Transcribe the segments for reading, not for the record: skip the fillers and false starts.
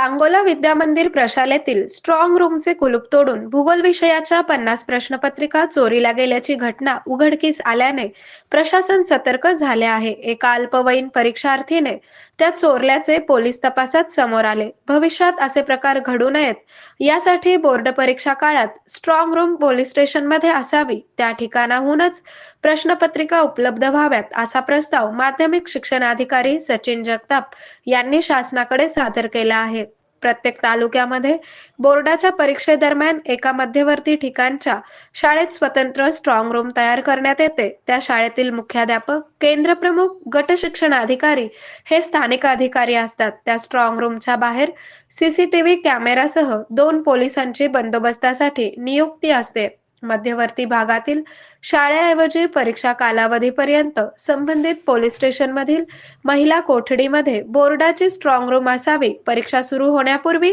सांगोला विद्यामंदिर प्रशालेतील strong रूमचे कुलूप तोडून भूगोल विषयाच्या 50 प्रश्नपत्रिका चोरीला गेल्याची घटना उघडकीस आल्याने प्रशासन सतर्क झाले आहे. एका अल्पवयीन परीक्षार्थीने त्या चोरल्याचे पोलीस तपासात समोर आले. भविष्यात असे प्रकार घडू नयेत यासाठी बोर्ड परीक्षा काळात स्ट्रॉंग रूम पोलीस स्टेशनमध्ये असावी, त्या ठिकाणाहूनच प्रश्नपत्रिका उपलब्ध व्हाव्यात असा प्रस्ताव माध्यमिक शिक्षणाधिकारी सचिन जगताप यांनी शासनाकडे सादर केला आहे. प्रत्येक तालुक्यामध्ये बोर्डाच्या परीक्षेदरम्यान एका मध्यवर्ती ठिकाणच्या शाळेत स्वतंत्र स्ट्रॉंग रूम तयार करण्यात येते. त्या शाळेतील मुख्याध्यापक, केंद्र प्रमुख, गट शिक्षण अधिकारी हे स्थानिक अधिकारी असतात. त्या स्ट्रॉंग रूमच्या बाहेर सीसीटीव्ही कॅमेरासह 2 पोलिसांची बंदोबस्तासाठी नियुक्ती असते. मध्यवर्ती भागातील शाळेऐवजी परीक्षा कालावधीपर्यंत संबंधित पोलीस स्टेशनमधील महिला कोठडीमध्ये बोर्डाची स्ट्रॉंग रूम असावी. परीक्षा सुरू होण्यापूर्वी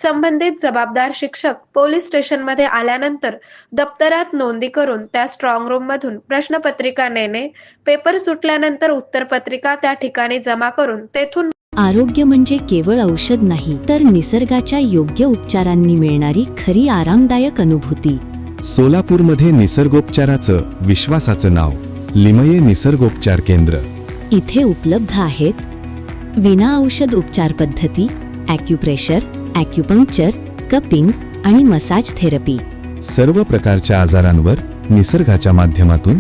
संबंधित जबाबदार शिक्षक पोलीस स्टेशनमध्ये आल्यानंतर दप्तरात नोंदी करून त्या स्ट्रॉंग रूम मधून प्रश्नपत्रिका नेणे, पेपर सुटल्यानंतर उत्तरपत्रिका त्या ठिकाणी जमा करून तेथून आरोग्य म्हणजे केवळ औषध नाही, तर निसर्गाच्या योग्य उपचारांनी मिळणारी खरी आरामदायक अनुभूती. सोलापूरमध्ये निसर्गोपचाराचं विश्वासाचं नाव लिमये निसर्गोपचार केंद्र. इथे उपलब्ध आहेत विना औषध उपचार पद्धती, ॲक्युप्रेशर, ॲक्युपंक्चर, कपिंग आणि मसाज थेरपी. सर्व प्रकारच्या आजारांवर निसर्गाच्या माध्यमातून